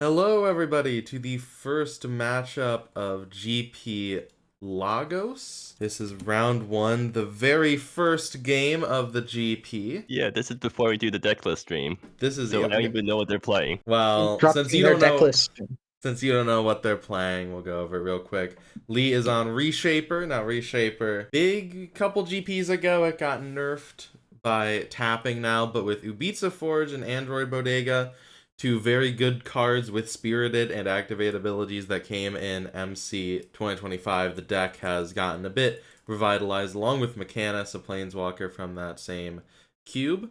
Hello, everybody, to the first matchup of GP Lagos. This is round one, the very first game of the GP. Yeah, this is before we do the decklist stream. This is So I don't even know what they're playing. well, since you don't know what they're playing, we'll go over it real quick. Lee is on Reshaper. Now Reshaper, big couple GPs ago, it got nerfed by tapping now, but with Ubica Forge and Android Bodega, two very good cards with spirited and activate abilities that came in MC 2025, the deck has gotten a bit revitalized, along with Mechanus, a planeswalker from that same cube.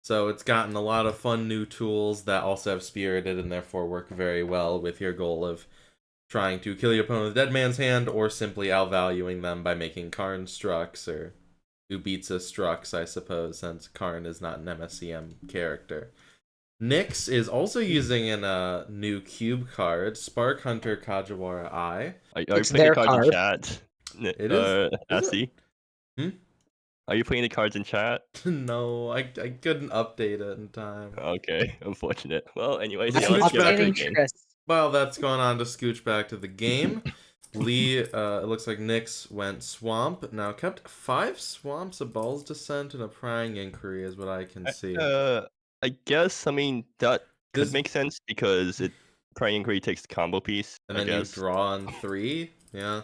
So it's gotten a lot of fun new tools that also have spirited and therefore work very well with your goal of trying to kill your opponent with Dead Man's Hand, or simply outvaluing them by making Karn Strux, or Ubica Strux, I suppose, since Karn is not an MSEM character. Nyx is also using a new cube card, Spark Hunter Kajiwara Eye. Are you playing the cards in chat? It is. Assi? Hmm? Are you playing the cards in chat? No, I couldn't update it in time. Okay, unfortunate. Well, anyways, yeah, let's get back to the game. Well, that's going on to scooch back to the game. Lee, it looks like Nyx went Swamp. Now kept 5 Swamps, a Ball's Descent, and a Prying Inquiry is what I can see. I guess, I mean, that could make sense because Prying Inquiry takes the combo piece, and then you draw on 3. Yeah.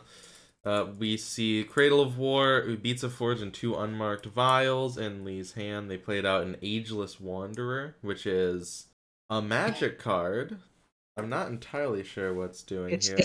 We see Cradle of War, Ubica Forge, and 2 unmarked vials in Lee's hand. They played out an Ageless Wanderer, which is a magic card. I'm not entirely sure what's doing here.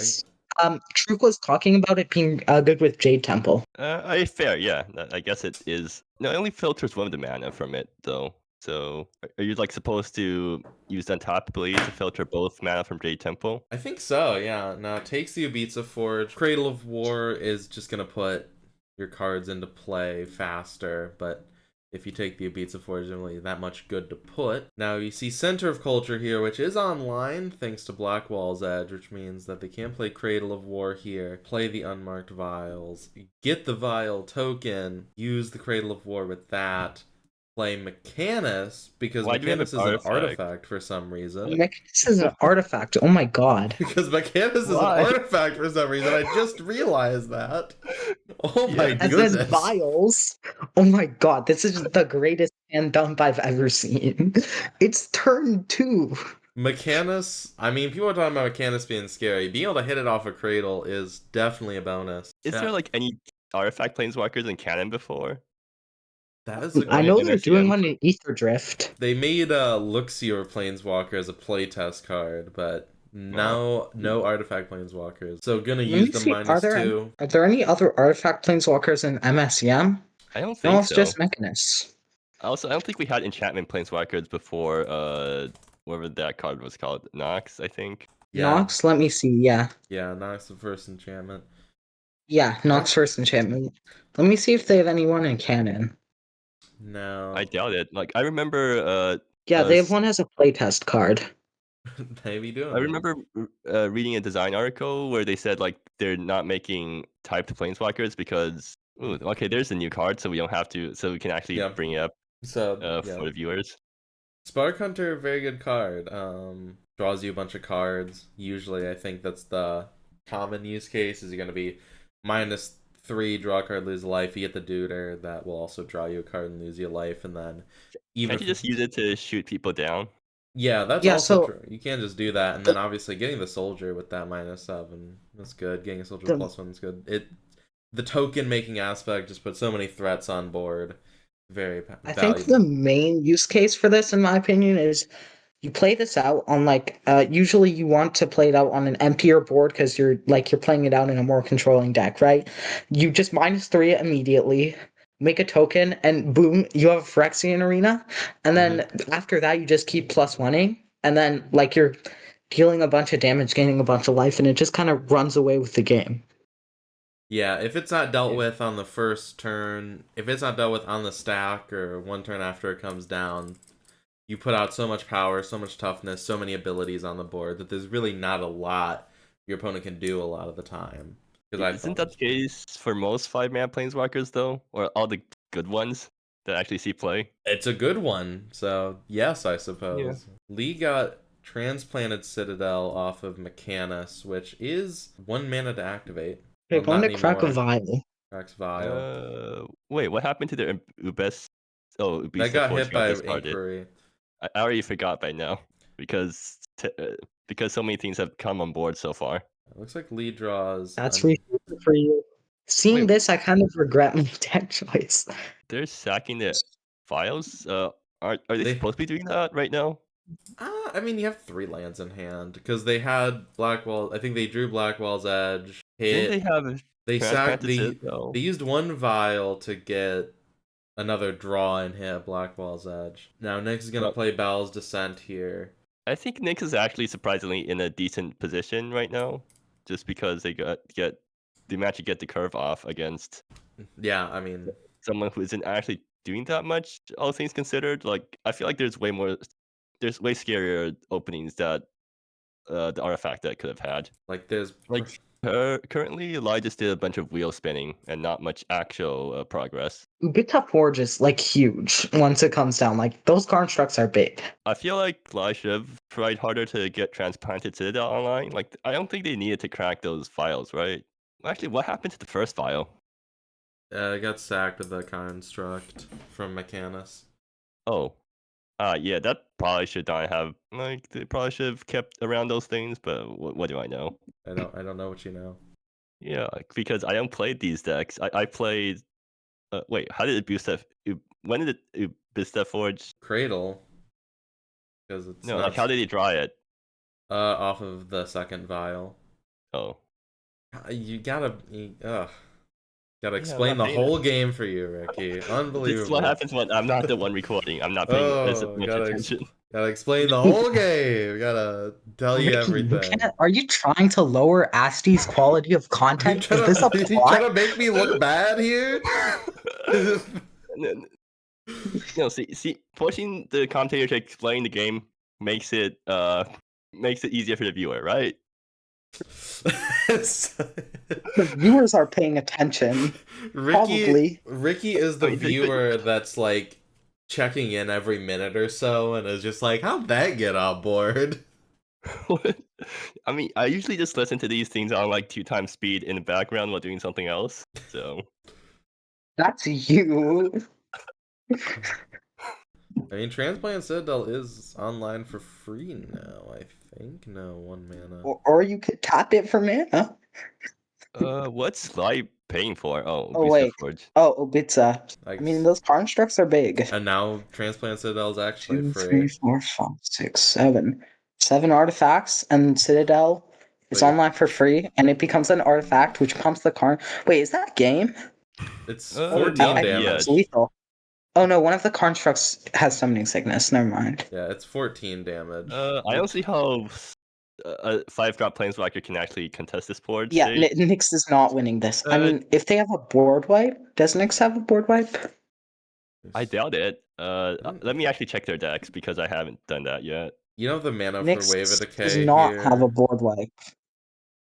Truk was talking about it being good with Jade Temple. Fair, yeah. I guess it is. No, it only filters one of the mana from it, though. So, are you supposed to use that top ability to filter both mana from Jade Temple? I think so, yeah. Now it takes the Ubica Forge. Cradle of War is just gonna put your cards into play faster, but if you take the Ubica Forge, it's really that much good to put. Now you see Center of Culture here, which is online thanks to Blackwall's Edge, which means that they can play Cradle of War here, play the unmarked vials, get the vial token, use the Cradle of War with that, play Mechanus, because Mechanus is an artifact for some reason. Mechanus is an artifact, oh my god. Because Mechanus is an artifact for some reason, I just realized that. Oh my goodness. And then vials, oh my god, this is the greatest hand dump I've ever seen. It's turn 2. Mechanus, I mean, people are talking about Mechanus being scary. Being able to hit it off a cradle is definitely a bonus. Is there any artifact planeswalkers in canon before? That is I know they're doing one in Ether Drift. They made Luxior Planeswalker as a playtest card, but no artifact planeswalkers. So gonna use the -2. Are there any other artifact planeswalkers in MSEM? I don't think so. It's just Mechanus. Also, I don't think we had enchantment planeswalkers before whatever that card was called. Nox, I think. Yeah. Nox, let me see, yeah. Yeah, Nox the first enchantment. Yeah, Nox first enchantment. Let me see if they have anyone in canon. No. I doubt it. I remember yeah, they have one as a playtest card. Maybe do. I remember reading a design article where they said they're not making typed planeswalkers because okay, there's a new card, so we don't have to, so we can actually bring it up for the viewers. Spark Hunter, very good card. Draws you a bunch of cards. Usually, I think that's the common use case. Is you're gonna be -3, draw a card, lose a life. You get the Duder, that will also draw you a card and lose you a life, and then can't you just use it to shoot people down? Yeah, that's also true. You can't just do that, and then obviously getting the Soldier with that -7, that's good. Getting a Soldier with +1 is good. The token making aspect just put so many threats on board. Very valuable. I think the main use case for this, in my opinion, is you play this out on usually you want to play it out on an emptier board because you're playing it out in a more controlling deck, right? You just -3 it immediately, make a token, and boom, you have a Phyrexian Arena, and then after that you just keep +1ing, and then you're dealing a bunch of damage, gaining a bunch of life, and it just kind of runs away with the game. Yeah, if it's not dealt with on the first turn, if it's not dealt with on the stack or one turn after it comes down, you put out so much power, so much toughness, so many abilities on the board that there's really not a lot your opponent can do a lot of the time. Isn't that the case for most 5-mana planeswalkers, though? Or all the good ones that actually see play? It's a good one, so yes, I suppose. Yeah. Lee got Transplanted Citadel off of Mechanus, which is 1 mana to activate. Okay, going to crack a vial. Cracks vial. Wait, what happened to their Ubest? Oh, Ubest that got Forge hit by discarded. Inquiry. I already forgot by now because so many things have come on board so far. It looks like Lee draws. That's Reshaper for you. Seeing this, I kind of regret my deck choice. They're sacking the files. Are they supposed to be doing that right now? I mean, you have 3 lands in hand because they had Blackwall. I think they drew Blackwall's Edge. Didn't they have? They sacked. They used 1 vial to get another draw and hit Blackwall's Edge. Now Nyx is gonna play Baal's Descent here. I think Nyx is actually surprisingly in a decent position right now, just because they managed to get the curve off against. Yeah, I mean, someone who isn't actually doing that much, all things considered. Like, I feel like there's way scarier openings that the artifact deck could have had. Like, there's currently Elijah did a bunch of wheel spinning and not much actual progress. Ubita Forge is like huge once it comes down. Like, those constructs are big. I feel like Elijah should have tried harder to get Transplanted Citadel online. Like, I don't think they needed to crack those files, right? Actually, what happened to the first file? It got sacked of the construct from Mechanus. Oh. Yeah, that probably should not have, like, they probably should have kept around those things, but what do I know? I don't know what you know. Yeah, because I don't play these decks. I played, wait, how did it boost that? When did it boost that Forge? Cradle. Because it's no, like, how did he draw it? Off of the second vial. Oh. You gotta explain the whole game for you, Ricky. Unbelievable. This is what happens when I'm not the one recording. I'm not paying as much attention. Gotta explain the whole game. Gotta tell you everything. Are you trying to lower Asti's quality of content? Is this a plot? You trying to make me look bad here? No, see, forcing the commentator to explain the game makes it easier for the viewer, right? The viewers are paying attention. Probably. Ricky is the viewer that's like checking in every minute or so and is just like, how'd that get on board? I mean, I usually just listen to these things on like 2 times speed in the background while doing something else. So that's you. I mean, Transplant Citadel is online for free now, I think. No, 1 mana. Or you could tap it for mana. What's Sly paying for? Oh, wait. Forge. Oh, Ubitsa. I mean, those constructs are big. And now Transplant Citadel is actually 2, free. 3, 4, 5, 6, 7. 7 artifacts, and Citadel is online for free, and it becomes an artifact which pumps the card. Wait, is that game? It's 14 damage. It's lethal. Oh no, one of the constructs has Summoning Sickness. Never mind. Yeah, it's 14 damage. I don't see how a 5-drop Planeswalker can actually contest this board. Yeah, Nyx is not winning this. I mean, if they have a board wipe, does Nyx have a board wipe? I doubt it. Let me actually check their decks because I haven't done that yet. You know the mana for Wave of Decay does not have a board wipe.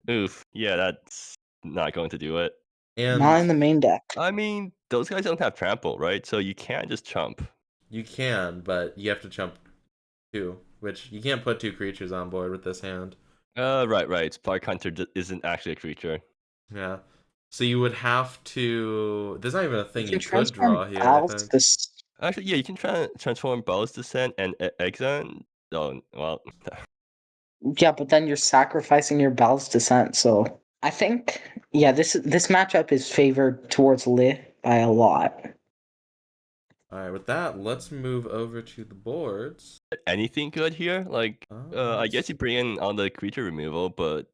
Oof. Yeah, that's not going to do it. And not in the main deck. I mean, those guys don't have trample, right? So you can't just chump. You can, but you have to chump 2, which you can't put 2 creatures on board with this hand. Right. Spark Hunter isn't actually a creature. Yeah. So you would have to. There's not even a thing you could draw here. Actually, yeah, you can transform Baal's Descent and Exile. Oh, well. Yeah, but then you're sacrificing your Baal's Descent, so I think this matchup is favored towards Li by a lot. Alright, with that, let's move over to the boards. Anything good here? Like, I guess you bring in all the creature removal, but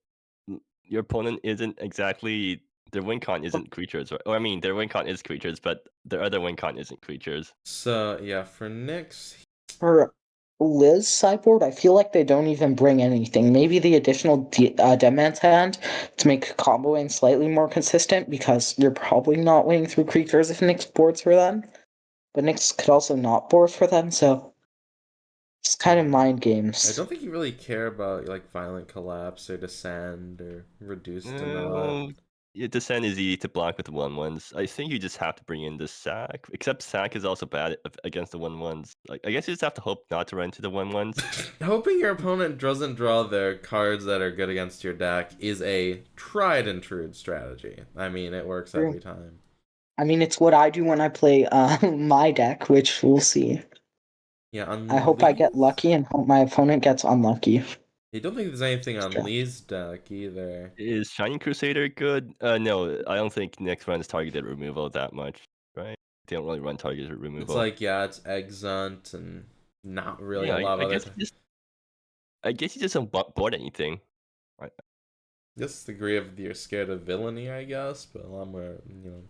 your opponent isn't exactly. Their win con isn't creatures, right? Or, I mean, their win con is creatures, but their other win con isn't creatures. So, yeah, for Nyx. For Liz sideboard, I feel like they don't even bring anything. Maybe the additional Dead Man's Hand to make comboing slightly more consistent, because you're probably not winning through creatures if Nyx boards for them. But Nyx could also not board for them, so it's kind of mind games. I don't think you really care about like Violent Collapse or Descend or Reduce to Naught. Descent is easy to block with the 1/1s. I think you just have to bring in the sack. Except sack is also bad against the 1/1s. Like, I guess you just have to hope not to run into the 1/1s. Hoping your opponent doesn't draw their cards that are good against your deck is a tried and true strategy. I mean, it works every time. I mean, it's what I do when I play my deck, which we'll see. Yeah, I hope I get lucky and hope my opponent gets unlucky. I don't think there's anything on Lee's deck either. Is Shining Crusader good? No, I don't think Nyx runs targeted removal that much, right? They don't really run targeted removal. It's like, yeah, it's Exunt and not really a lot of other... I guess you just don't board anything. Right. Just the degree of you're scared of villainy, I guess, but a lot more, you know.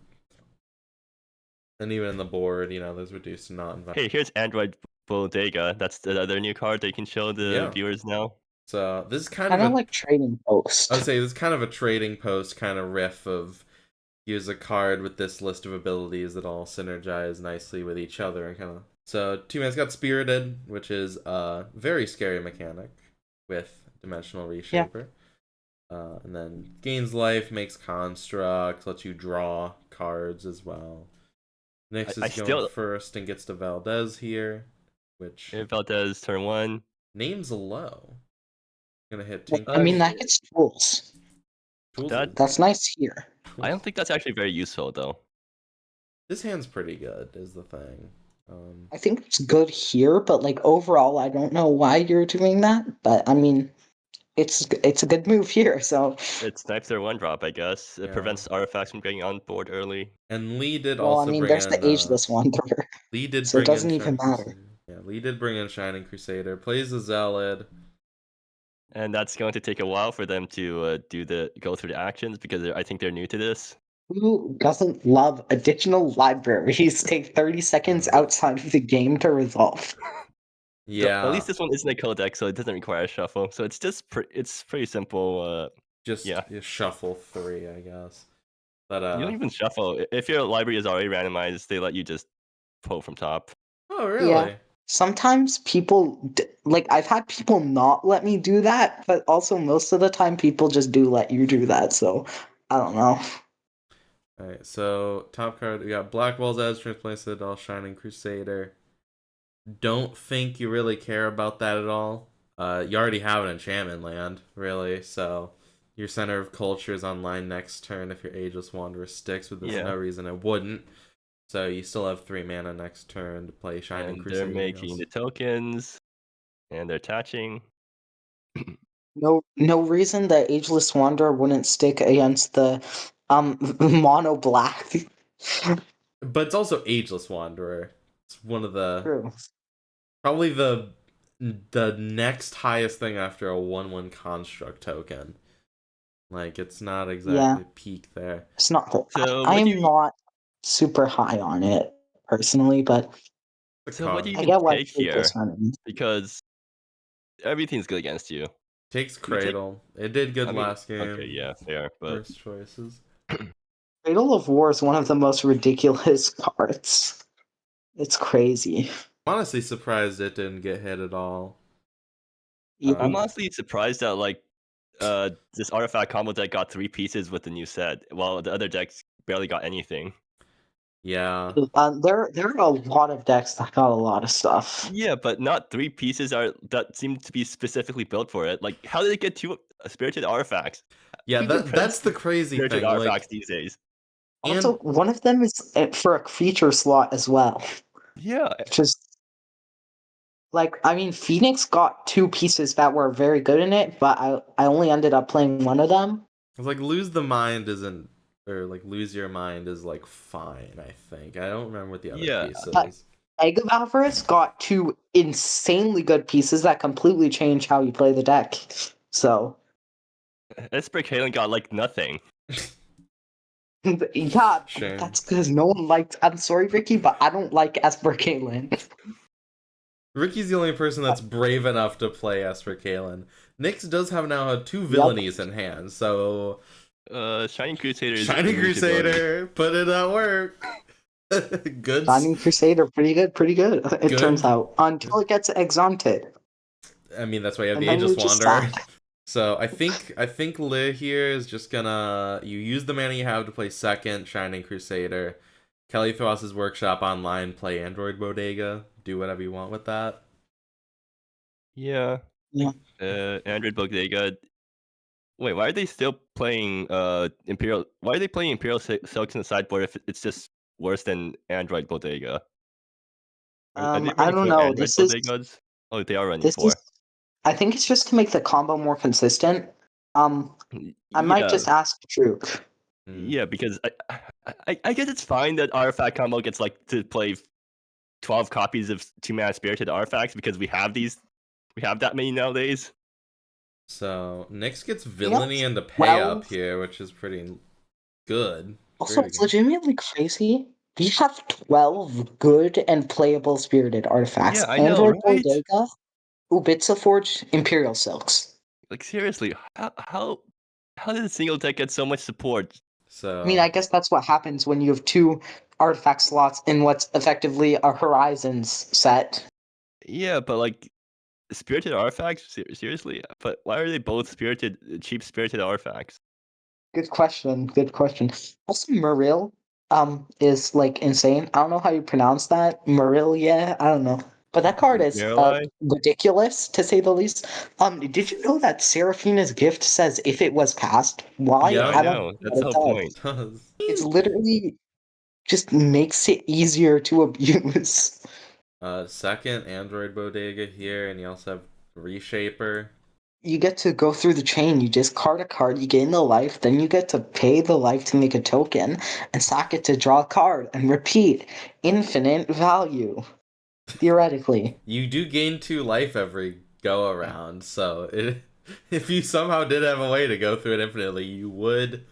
And even in the board, you know, there's reduced to not invite. Hey, here's Android Bodega. That's the other new card they can show the viewers now. So this is kind of like trading post. I would say this is kind of a trading post kind of riff of use a card with this list of abilities that all synergize nicely with each other and kind of. So 2 man's got Spirited, which is a very scary mechanic with Dimensional Reshaper. And then gains life, makes constructs, lets you draw cards as well. Nyx is going first and gets to Valdez here, which... Valdez, turn 1. Name's low. Gonna hit Tink. I mean, that gets tools. That's nice here. I don't think that's actually very useful, though. This hand's pretty good, is the thing. I think it's good here, but like overall, I don't know why you're doing that. But I mean, it's a good move here. So it snipes their 1-drop, I guess. It prevents artifacts from getting on board early. And Lee did also bring in... there's the Ageless Wanderer. Lee did so bring it doesn't in even matter. Yeah, Lee did bring in Shining Crusader. Plays the Zealot. And that's going to take a while for them to go through the actions because I think they're new to this. Who doesn't love additional libraries? Take 30 seconds outside of the game to resolve. Yeah. So at least this one isn't a codex, so it doesn't require a shuffle. So it's just it's pretty simple. Just shuffle 3, I guess. But you don't even shuffle. If your library is already randomized, they let you just pull from top. Oh, really? Yeah. Sometimes people, like, I've had people not let me do that, but also most of the time people just do let you do that, so I don't know. Alright, so top card, we got Black Walls as Transplanted, all Shining Crusader. Don't think you really care about that at all. You already have an enchantment land, really, so your Center of Culture is online next turn if your Ageless Wanderer sticks, but there's no reason it wouldn't. So you still have 3 mana next turn to play Shining Crusader. They're making the tokens, and they're attaching. No reason the Ageless Wanderer wouldn't stick against the mono black. But it's also Ageless Wanderer. It's one of the probably the next highest thing after a 1/1 construct token. Like, it's not exactly peak there. It's not. So I am not super high on it personally, but so what do you even take here? Because everything's good against you. Takes Cradle. It did good last game. Okay, yeah, fair. But first choices. Cradle of War is one of the most ridiculous cards. It's crazy. I'm honestly surprised it didn't get hit at all. I'm honestly surprised that like this artifact combo deck got 3 pieces with the new set, while the other decks barely got anything. Yeah. There are a lot of decks that got a lot of stuff. Yeah, but not 3 pieces that seem to be specifically built for it. Like, how did it get 2 spirited artifacts? Yeah, that's the crazy thing. Spirited artifacts these days. Also, one of them is for a creature slot as well. Yeah. Just like, I mean, Phoenix got 2 pieces that were very good in it, but I only ended up playing one of them. It's like Lose the Mind isn't, or like Lose Your Mind is like fine, I think. I don't remember what the other piece is. Egg of Avarice got 2 insanely good pieces that completely change how you play the deck. So Esper Kalen got like nothing. Yeah, shame. That's because no one liked. I'm sorry, Ricky, but I don't like Esper Kalen. Ricky's the only person that's brave enough to play Esper Kalen. Nyx does have now 2 villainies in hand, so Shining Crusader. Shining Crusader, put it at work. Good. Shining Crusader, pretty good. It turns out until it gets exhausted. I mean, that's why you have the Ageless Wanderer. So I think Li here is just gonna you use the mana you have to play second Shining Crusader. Kelly Thross's Workshop online, play Android Bodega. Do whatever you want with that. Yeah. Yeah. Android Bodega. Wait, why are they still playing Imperial? Why are they playing Imperial Silks in the sideboard if it's just worse than Android Bodega? Are they I running don't 4 know. Android Bodegas? Oh, they are running This 4. is. I think it's just to make the combo more consistent. I might Yeah, just ask Druk. yeah, because I guess it's fine that Artifact combo gets like to play 12 copies of 2-mana Spirited Artifacts because we have that many nowadays. So Nyx gets We have Villainy and the pay 12. up here, which is pretty good. Also, Very it's good. legitimately crazy. We have 12 good and playable Spirited Artifacts. Yeah, I know, Android right? Bodega, Ubitsa Forge, Imperial Silks. Like seriously, how did a single deck get so much support? So I mean, I guess that's what happens when you have 2 artifact slots in what's effectively a Horizons set. Yeah, but like Spirited Artifacts, seriously? But why are they both cheap Spirited Artifacts? Good question. Good question. Also, Maril is like insane. I don't know how you pronounce that. Maril, yeah, I don't know. But that card is Miralai? ridiculous to say the least. Did you know that Seraphina's gift says if it was cast? Why? yeah, I I don't know. know, That's but the it whole point. does. It's literally just makes it easier to abuse. Second Android Bodega here, and you also have Reshaper. You get to go through the chain. You discard a card, you gain the life, then you get to pay the life to make a token, and sack it to draw a card, and repeat. Infinite value. Theoretically. You do gain 2 life every go around, so if you somehow did have a way to go through it infinitely, you would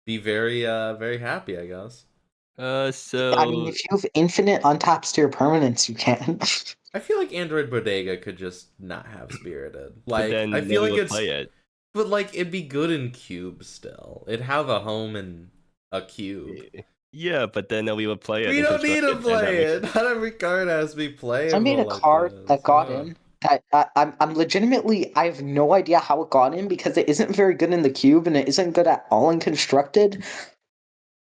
be very happy, I guess. I mean, if you have infinite untapped tier permanents, you can. I feel like Android Bodega could just not have Spirited. But Like, then I feel nobody like would it's... play it. But, like, it'd be good in Cube still. It'd have a home in a Cube. Yeah, but then nobody would play it. We in don't need to Constructed, play it! Not every card has to be I made playable a like card this. that got in. That I'm legitimately, I have no idea how it got in because it isn't very good in the cube and it isn't good at all in constructed.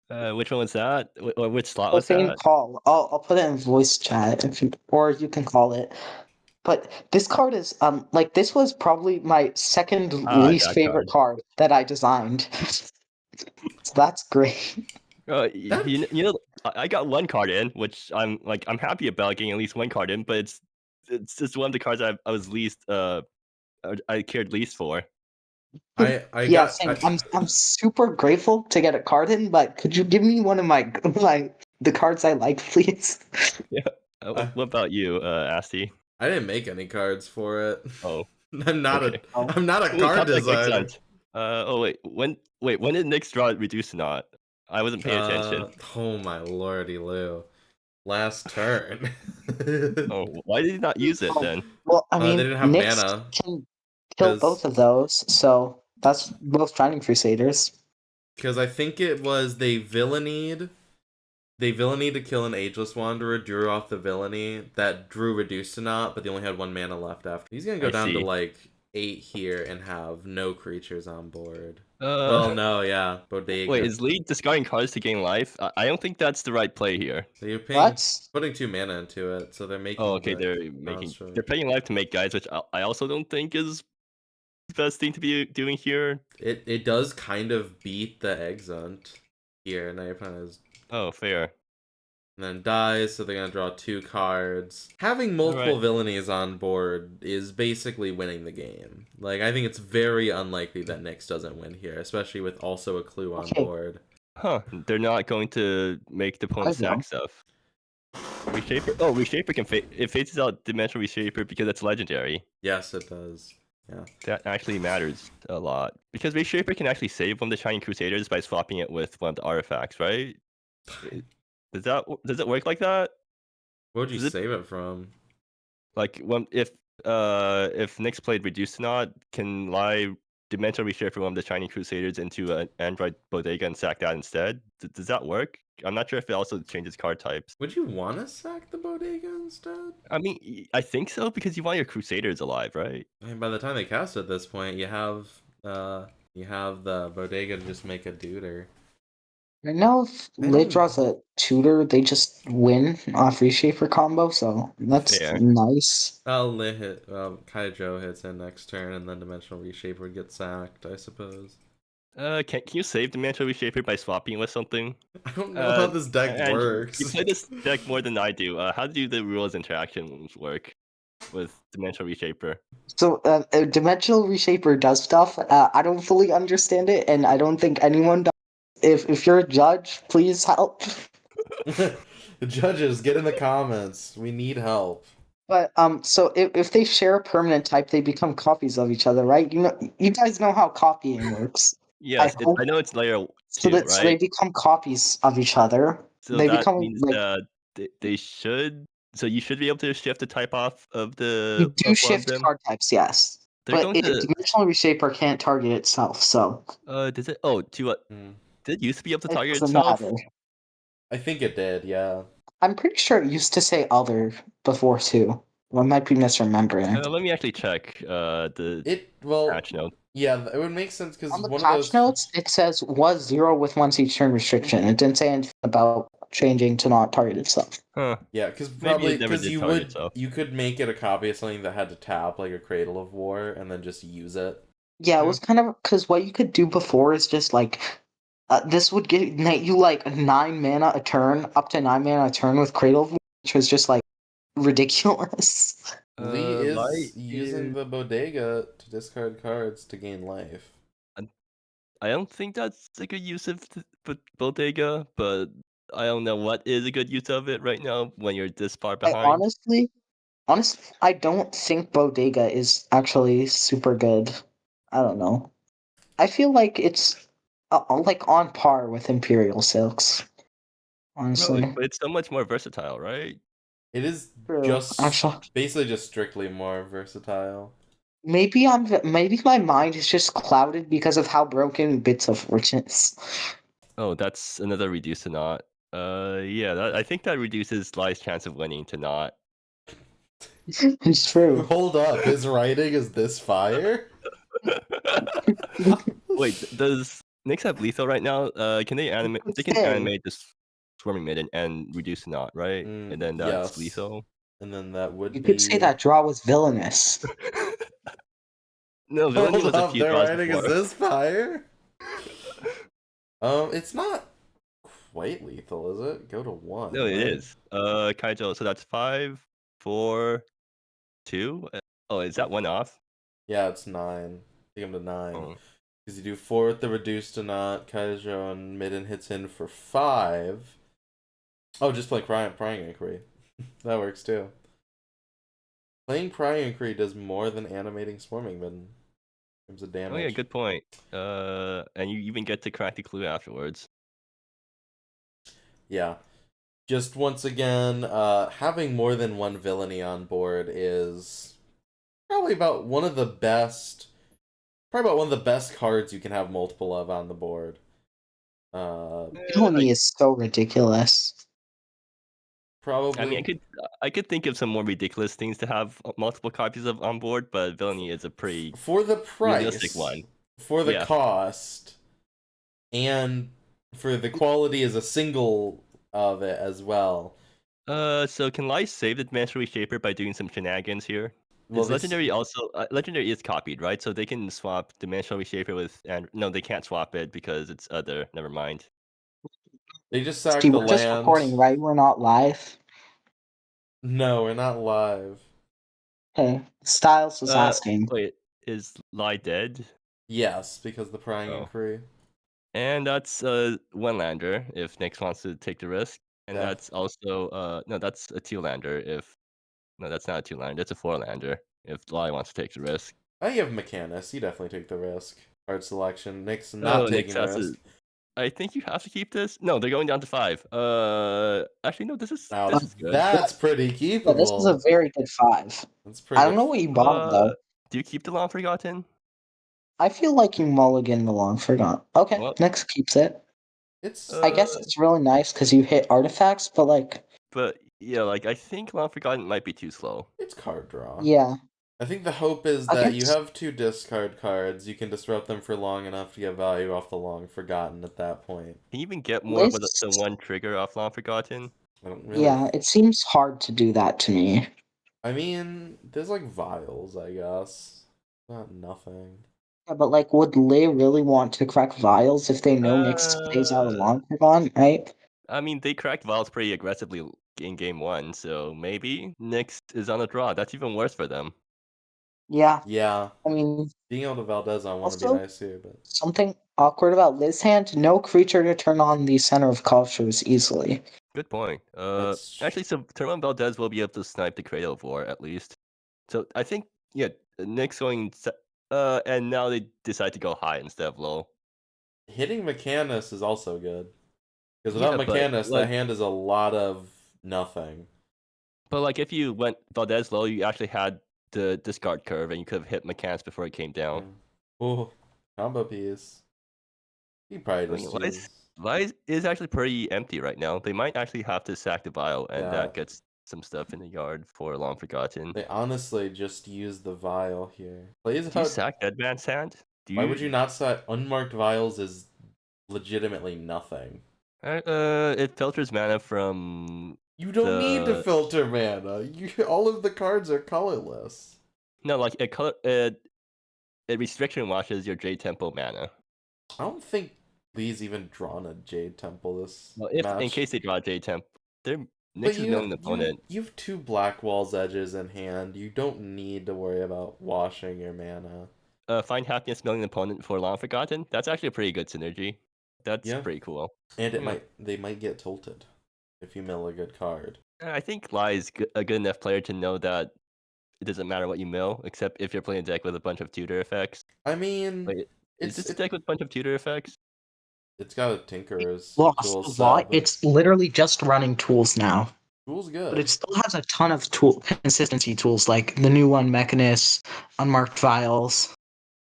Which one was that? Which slot was Profane that? Call. I'll put it in voice chat if you, or you can call it. But this card is like this was probably my second least That favorite card. card that I designed. So that's great. You know, I got 1 card in, which I'm happy about getting at least 1 card in, but it's just one of the cards I was least I cared least for. I Yeah, got same. I'm super grateful to get a card in, but could you give me one of my the cards I like, please? Yeah. What about you, Asti? I didn't make any cards for it. Oh, I'm not okay. I'm not a Ooh, card top deck makes designer. sense. Oh wait, when did Nyx draw Reduce to Not? I wasn't paying attention. Oh my lordy Lou. Last turn. Oh, why did he not use it then? Well, I They mean, didn't have Nyx mana. can kill both of those, so that's both Shining Crusaders. Because I think it was they villainied to kill an Ageless Wanderer, drew off the villainy, that drew Reduced to Not, but they only had 1 mana left after. He's gonna go down to like 8 here and have no creatures on board. Well, no, yeah, Bodega. Wait, is Lee discarding cards to gain life? I don't think that's the right play here. They're What? putting 2 mana into it, so they're making. Oh, okay, they're paying life to make guys, which I also don't think is the best thing to be doing here. It does kind of beat the Exunt here. Now your opponent is. Oh, fair. And then dies, so they're gonna draw 2 cards. Having multiple villainies on board is basically winning the game. Like, I think it's very unlikely that Nyx doesn't win here, especially with also a clue on board. Huh, they're not going to make the opponent sack stuff. Reshaper? Oh, Reshaper can it phases out Dimensional Reshaper because it's legendary. Yes, it does. Yeah. That actually matters a lot. Because Reshaper can actually save one of the Shining Crusaders by swapping it with one of the artifacts, right? Does it work like that? What would you save it from? Like if Nyx played Reduce to Not, can Lai Dimensional Reshaper one of the Shiny Crusaders into an Android Bodega and sack that instead? Does that work? I'm not sure if it also changes card types. Would you want to sack the Bodega instead? I mean, I think so, because you want your Crusaders alive, right? I mean, by the time they cast at this point, you have the Bodega to just make a duder. Right now, if Lit draws a tutor, they just win off Reshaper combo, so that's nice. Lit hit, Kaijo hits in next turn, and then Dimensional Reshaper would get sacked, I suppose. Can you save Dimensional Reshaper by swapping with something? I don't know how this deck works. You play this deck more than I do. How do the rules interactions work with Dimensional Reshaper? So, Dimensional Reshaper does stuff. I don't fully understand it, and I don't think anyone does. If you're a judge, please help. The judges, get in the comments. We need help. But so if they share a permanent type, they become copies of each other, right? You guys know how copying works. Yes, I know it's layer 2, so right? So they become copies of each other. So they that become means they should. So you should be able to shift the type off of the. You do shift card types, yes. But Dimensional Reshaper can't target itself, so. Does it? Oh, to what? Did it used to be able to target itself? Matter. I think it did, yeah. I'm pretty sure it used to say other before too. I might be misremembering. Let me actually check the patch note. Yeah, it would make sense because on the patch notes it says was 0 with once each turn restriction. It didn't say anything about changing to not target itself. Huh. Yeah, because probably because you could make it a copy of something that had to tap like a Cradle of War and then just use it. Yeah, it was kind of because what you could do before is just like this would get you like 9 mana a turn, up to 9 mana a turn with Cradle of War, which was just like ridiculous. Lee is using the Bodega to discard cards to gain life. I don't think that's a good use of Bodega, but I don't know what is a good use of it right now when you're this far behind. Honestly, I don't think Bodega is actually super good. I don't know. I feel like it's like on par with Imperial Silks. Honestly, no, but it's so much more versatile, right? It is basically just strictly more versatile. Maybe my mind is just clouded because of how broken Bits of Fortune is. Oh, that's another reduce to not. Yeah, I think that reduces Lai's chance of winning to not. It's true. Hold up, his writing is this fire? Wait, does Nyx have lethal right now? Can they animate? They can animate this Swarming Midden and reduce to not, right? And then that's lethal. And then that would you could say that draw was villainous. No, villainy was a few draws writing before. Is this fire? It's not quite lethal, is it? Go to 1. No, it is. Kaijo, so that's 5, 4, 2. Oh, is that 1 off? Yeah, it's 9. Take him to 9. Because you do 4 with the reduced to not. Kaijo and Midden hits in for 5. Oh, just play Prying Inquiry. That works too. Playing Prying Inquiry does more than animating Swarming Midden in terms of damage. Oh yeah, good point. And you even get to crack the clue afterwards. Yeah. Just once again, having more than one villainy on board is probably about one of the best cards you can have multiple of on the board. Villainy is so ridiculous. Probably. I mean, I could think of some more ridiculous things to have multiple copies of on board, but villainy is a pretty for the price, realistic one. For the cost, and for the quality as a single of it as well. So can Lai save the Dimensional Reshaper by doing some shenanigans here? Well, Legendary also Legendary is copied, right? So they can swap Dimensional Reshaper with no, they can't swap it because it's other. Never mind. They just sacked the land. We're just recording, right? We're not live. No, we're not live. Okay, Styles was asking. Wait, is Lai dead? Yes, because the Prying Inquiry. And that's one lander if Nyx wants to take the risk. And that's also no, that's a 2-lander if no, that's not a 2-lander, that's a 4-lander if Lai wants to take the risk. I think you have Mechanist, you definitely take the risk. Card selection, Nyx not taking the risk. I think you have to keep this. No, they're going down to 5. Actually no, this is good. That's pretty keepable. Yeah, this is a very good 5. That's pretty I don't know what you bought though. Do you keep the Long Forgotten? I feel like you mulligan the Long Forgotten. Okay, Well, next keeps it. It's I guess it's really nice because you hit artifacts, but like. But yeah, like I think Long Forgotten might be too slow. It's card draw. Yeah. I think the hope is that you have 2 discard cards. You can disrupt them for long enough to get value off the Long Forgotten at that point. Can you even get more than one trigger off Long Forgotten? I don't really. Yeah, it seems hard to do that to me. I mean, there's like vials, I guess. Not nothing. Yeah, but like, would Lei really want to crack vials if they know Nyx plays out a Long Forgotten, right? I mean, they cracked vials pretty aggressively in game 1, so maybe Nyx is on a draw. That's even worse for them. Yeah. Yeah. I mean, being able to Valdez on one would be nice too, but something awkward about Liz hand, no creature to turn on the center of cultures easily. Good point. Actually, so turn on Valdez will be able to snipe the Cradle of War at least. So I think Nyx going and now they decide to go high instead of low. Hitting Mechanus is also good. Because without Mechanus, that hand is a lot of nothing. But like if you went Valdez low, you actually had the discard curve and you could have hit Mechanus before it came down. Oh, combo piece. He probably just Lies is actually pretty empty right now. They might actually have to sack the vial, and that gets some stuff in the yard for Long Forgotten. They honestly just use the vial here. Do you sack Deadman's Hand? Why would you not sack unmarked vials? Is legitimately nothing. It filters mana from. You don't need to filter mana. All of the cards are colorless. No, like it restriction washes your Jade Temple mana. I don't think Lee's even drawn a Jade Temple this match. In case they draw a Jade Temple, they're Nyx is milling the opponent. You have 2 Black Walls edges in hand. You don't need to worry about washing your mana. Find Happiness milling the opponent for Long Forgotten. That's actually a pretty good synergy. That's pretty cool. And they might get tilted if you mill a good card. I think Lai is a good enough player to know that it doesn't matter what you mill, except if you're playing a deck with a bunch of tutor effects. I mean, is this a deck with a bunch of tutor effects? It's got a Tinker's tools set. It's literally just running tools now. Tools good. But it still has a ton of consistency tools, like the new one, Mechanist, Unmarked Vials.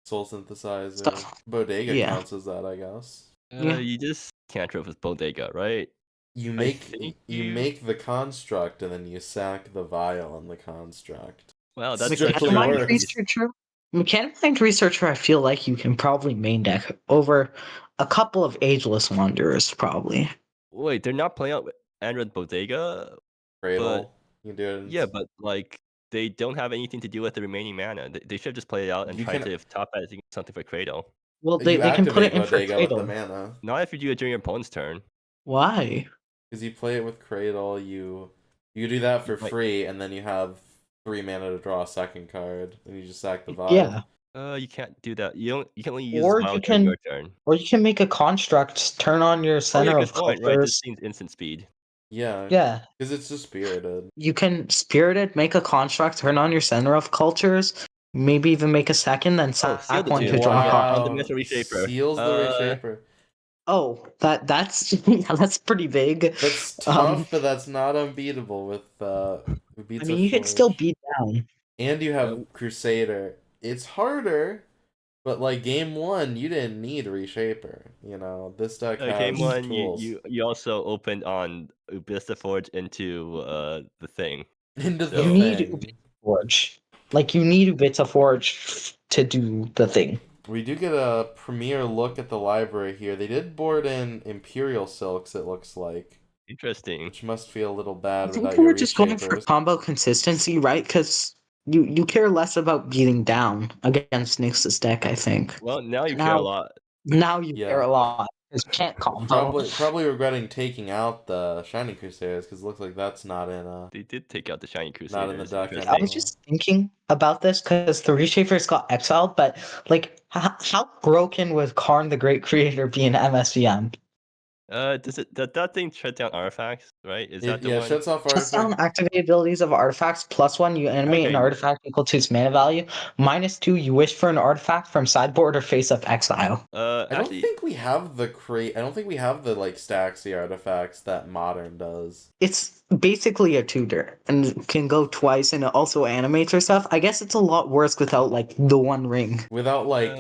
Soul Synthesizer. Stuff. Bodega counts as that, I guess. You just cantrip with Bodega, right? You make the construct and then you sack the vial on the construct. Wow, that's strictly works. Mechanic Mind Researcher, I feel like you can probably main deck over a couple of Ageless Wanderers, probably. Wait, they're not playing out Android Bodega? Cradle. You do it. Yeah, but like they don't have anything to do with the remaining mana. They should just play it out and try to top at something for Cradle. Well, they can put it in for Cradle. With the mana. Not if you do it during your opponent's turn. Why? Because you play it with Cradle, you do that for free, and then you have 3 mana to draw a second card, and you just sack the vial. Yeah. You can't do that. You can only use vial during your turn. Or you can make a construct, turn on your center of cultures. Right? This means instant speed. Yeah. Yeah. Because it's just spirited. You can spirited, make a construct, turn on your center of cultures, maybe even make a second, then sack one to draw a card. And the Mythic Reshaper. Seals the Reshaper. Oh, that's pretty big. That's tough, but that's not unbeatable with you can still beat down. And you have Crusader. It's harder, but like game 1, you didn't need Reshaper. You know, this deck has game 1, tools. you also opened on Ubista Forge into the thing. Into the thing. You need Ubista Forge. Like you need Ubista Forge to do the thing. We do get a premiere look at the library here. They did board in Imperial Silks, it looks like. Interesting. Which must feel a little bad. I think we're just going for combo consistency, right? Because you care less about beating down against Nyx's deck, I think. Well, now you care a lot. Now you care a lot. Because you can't combo. Probably regretting taking out the Shining Crusaders, because it looks like that's not in They did take out the Shining Crusaders. Not in the deck anymore. I was just thinking about this, because the Reshapers got exiled, but like, how broken would Karn the Great Creator be in MSEM? Does that thing shut down artifacts, right? Is that the one? Shuts off artifacts. Shuts down activate abilities of artifacts. +1, you animate an artifact equal to its mana value. -2, you wish for an artifact from sideboard or face-up exile. I don't think we have the like Staxy artifacts that Modern does. It's basically a tutor and can go twice, and it also animates or stuff. I guess it's a lot worse without like the One Ring. Without like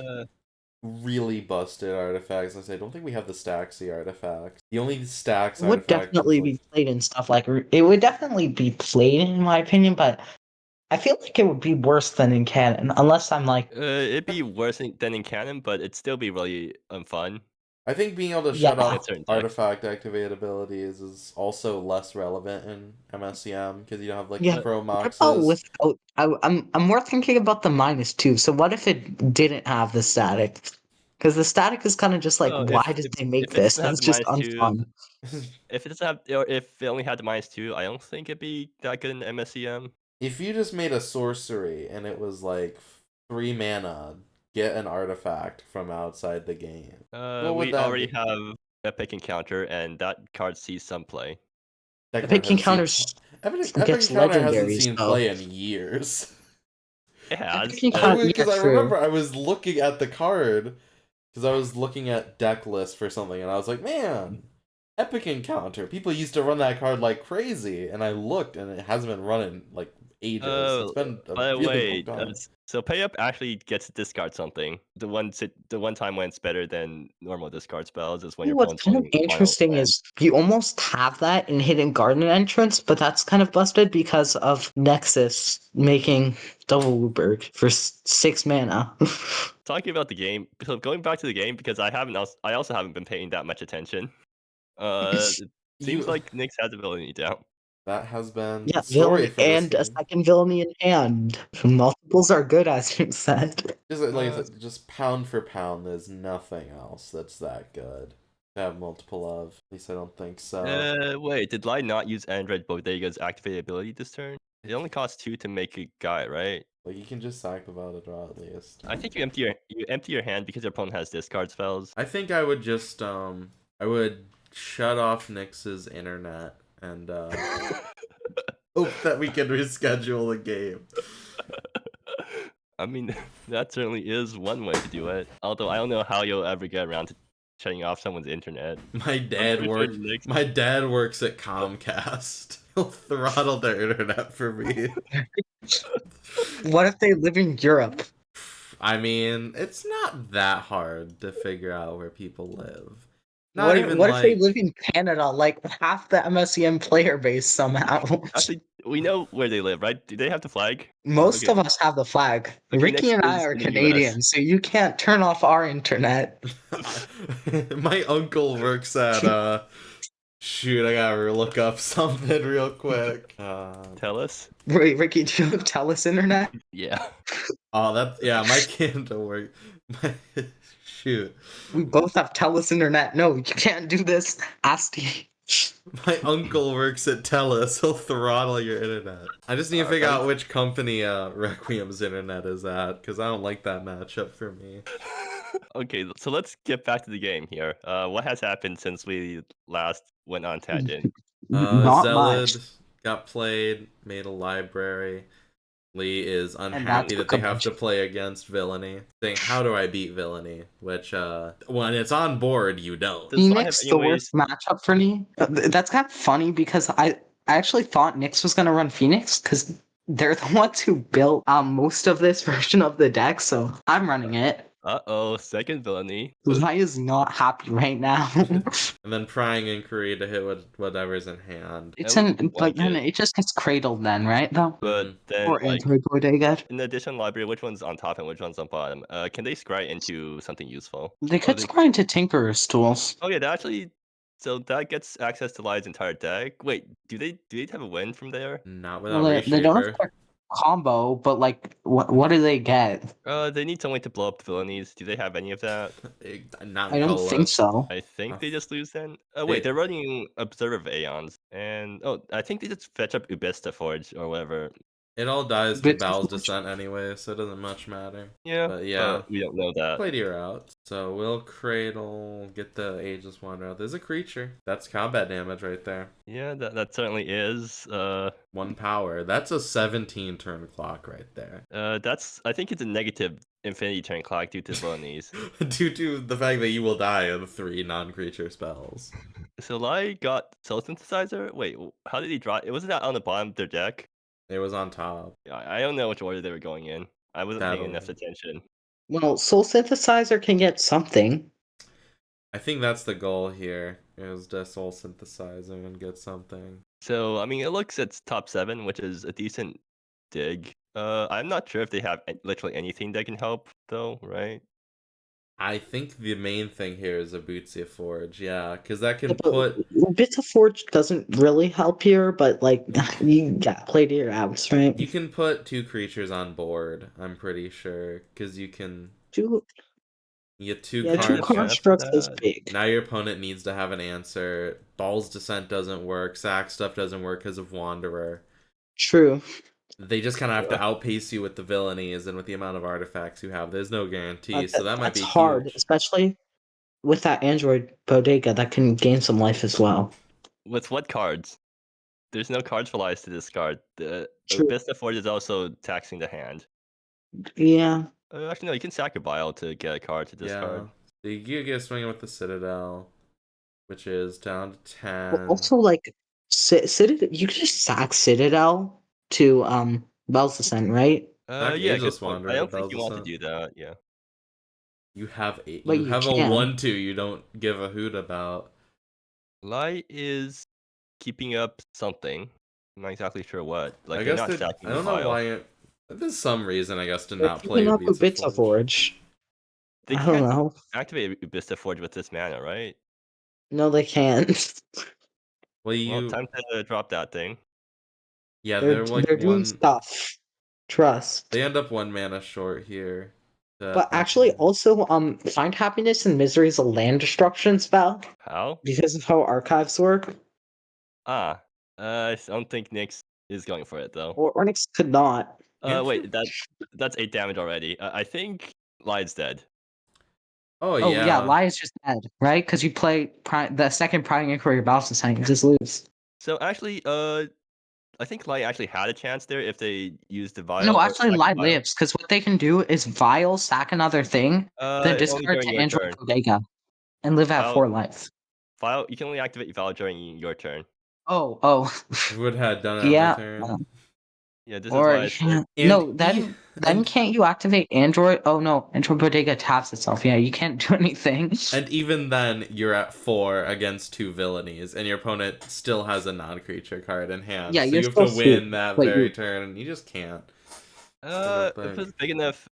really busted artifacts. I don't think we have the Staxy artifact. The only Stax It would artifact definitely is, like... be played and stuff like it would definitely be played in my opinion, but I feel like it would be worse than in canon, unless I'm like it'd be worse than in canon, but it'd still be really fun. I think being able to shut off artifact activate abilities is also less relevant in MSEM because you don't have like pro moxes. I'm more thinking about the -2. So what if it didn't have the static? Because the static is kind of just like, why did they make this? That's just unfun. If it doesn't have, or if it only had the -2, I don't think it'd be that good in MSEM. If you just made a sorcery and it was like 3 mana, get an artifact from outside the game. What would We that already be? have Epic Encounter, and that card sees some play. Epic Encounter Epic gets Encounter hasn't legendaries, seen though. play in years. It has. Because I remember I was looking at the card because I was looking at deck lists for something, and I was like, man, Epic Encounter. People used to run that card like crazy, and I looked, and it hasn't been running like ages. It's been a really long time. So pay up actually gets to discard something. The one time when it's better than normal discard spells is when your What's opponent's kind of playing interesting is you almost have that in Hidden Garden entrance, but that's kind of busted because of Nexus making double Wooburg for 6 mana. Talking about the game, so going back to the game because I also haven't been paying that much attention. It seems like Nyx has ability down. That has been Yeah, the story for this and game. a second villainy in hand. Multiples are good, as you said. Just like I said, just pound for pound, there's nothing else that's that good to have multiple of. At least I don't think so. Wait, did Lai not use Android Bodega's activate ability this turn? It only costs 2 to make a guy, right? Like you can just sack without a draw at least. I think you empty your hand because your opponent has discard spells. I think I would just I would shut off Nyx's internet and hope that we can reschedule the game. I mean, that certainly is one way to do it. Although I don't know how you'll ever get around to shutting off someone's internet. My dad works at Comcast. He'll throttle their internet for me. What if they live in Europe? I mean, it's not that hard to figure out where people live. What if they live in Canada, like half the MSEM player base somehow? Actually, we know where they live, right? Do they have the flag? Most of us have the flag. Okay, Ricky and I are Canadian, so you can't turn off our internet. My uncle works at shoot, I gotta look up something real quick. TELUS? Wait, Ricky, do you have TELUS internet? Yeah. Oh, my Canada work. Shoot. We both have TELUS internet. No, you can't do this, Asti. My uncle works at TELUS. He'll throttle your internet. I just need to figure out which company Requiem's internet is at, because I don't like that matchup for me. Okay, so let's get back to the game here. What has happened since we last went on tangent? Not Zelid much. got played, made a library. Lee is unhappy that they have to play against Villainy. Saying, how do I beat Villainy? Which, when it's on board, you don't. Phoenix, the worst matchup for me. That's kind of funny because I actually thought Nyx was going to run Phoenix because they're the ones who built most of this version of the deck, so I'm running it. Uh-oh, second Villainy. Lai is not happy right now. And then Prying Inquiry to hit whatever's in hand. But it just gets cradled then, right? Though. But then, or Android Bodega. In the addition library, which one's on top and which one's on bottom? Can they scry into something useful? They could scry into Tinkerer's tools. Oh yeah, that actually. So that gets access to Lai's entire deck. Wait, do they have a win from there? Not without Reshaper. They don't have combo, but like, what do they get? They need someone to blow up the villainies. Do they have any of that? Not I don't think so. I think they just lose then. Oh wait, they're running Observer of Aeons, and I think they just fetch up Ubista Forge or whatever. It all dies to Baal's Descent anyway, so it doesn't much matter. Yeah, but yeah, we don't know that. Play to your out. So we'll Cradle, get the Ageless Wanderer out. There's a creature. That's combat damage right there. Yeah, that certainly is. 1 power. That's a 17 turn clock right there. I think it's a negative infinity turn clock due to villainies. Due to the fact that you will die of 3 non-creature spells. So Lai got Soul Synthesizer? Wait, how did he draw? It wasn't that on the bottom of their deck? It was on top. I don't know which order they were going in. I wasn't paying enough attention. Well, Soul Synthesizer can get something. I think that's the goal here, is to Soul Synthesizer and get something. So, I mean, it looks at top 7, which is a decent dig. I'm not sure if they have literally anything that can help, though, right? I think the main thing here is a Bootsy Forge, yeah, because that can Yeah, put... Bits of Forge doesn't really help here, but, like, you got play to your outs, right? You can put 2 creatures on board, I'm pretty sure, because you can... You get 2 Yeah, 2 cards. constructs is big. Now your opponent needs to have an answer. Ball's Descent doesn't work. Sack stuff doesn't work because of Wanderer. True. They just kind of have to outpace you with the villainies and with the amount of artifacts you have. There's no guarantee, so that might be hard, huge. especially with that Android Bodega that can gain some life as well. With what cards? There's no cards for lives to discard. The True. Abyss of Forge is also taxing the hand. Yeah. Actually, no, you can sack a Bile to get a card to discard. Yeah. So you get swinging with the Citadel, which is down to 10. Well, also, like, Citadel, you can just sack Citadel to Bell's Descent, right? Sack Yeah, good Ageless point. I Wanderer to don't think Bell's you want to Descent. do that, yeah. You have But you you have a can. 1/2 you don't give a hoot about. Light is keeping up something. I'm not exactly sure what. Like, I they're guess not that stacking I the don't know Bile. why there's some reason I guess to They're not play keeping up a Beats of bit of Forge. They I don't can't know. activate Abyss of Forge with this mana, right? No, they can't. Well, time to drop that thing. Yeah, they're like they're doing stuff. Trust. They end up 1 mana short here. But actually, also, Find Happiness and Misery is a land destruction spell. How? Because of how archives work. I don't think Nyx is going for it though. Or Nyx could not. Wait, that's 8 damage already. I think Lide's dead. Oh yeah, Lie is just dead, right? Because you play the second Prying Inquiry Bounce and you just lose. So actually, I think Light actually had a chance there if they used the Vial. No, actually, Lie lives, because what they can do is Vial, sack another thing, then discard to Android Bodega, and live at 4 life. Vial, you can only activate Vial during your turn. Oh. Would have done it on my turn. Yeah, this is why no, then can't you activate Android? Oh no, Android Bodega taps itself. Yeah, you can't do anything. And even then, you're at 4 against 2 villainies, and your opponent still has a non-creature card in hand. Yeah, so you have to win that very turn, and you just can't. If it's big enough,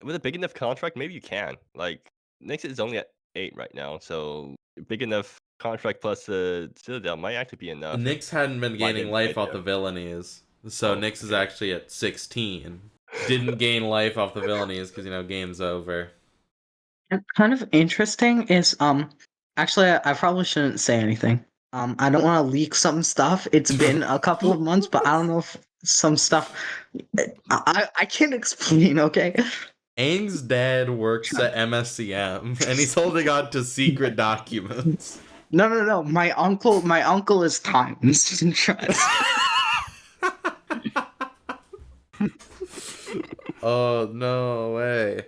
with a big enough contract, maybe you can. Like, Nyx is only at 8 right now, so big enough contract plus Citadel might actually be enough. Nyx hadn't been gaining life off the villainies, so Nyx is actually at 16. Didn't gain life off the villainies because, game's over. Kind of interesting is, actually, I probably shouldn't say anything. I don't want to leak some stuff. It's been a couple of months, but I don't know if some stuff... I can't explain, okay? Aang's dad works at MSEM, and he's holding on to secret documents. No. My uncle is Times. Oh, no way.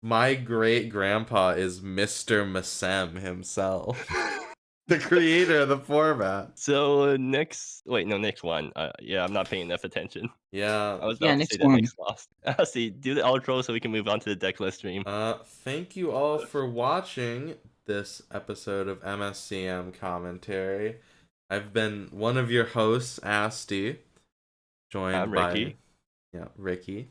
My great-grandpa is Mr. MSEM himself. The creator of the format. So, next one. Yeah, I'm not paying enough attention. Yeah. I was about to say that Nyx lost. See, do the outro so we can move on to the decklist stream. Thank you all for watching this episode of MSCM Commentary. I've been one of your hosts, Asti, joined I'm Ricky. by Ricky.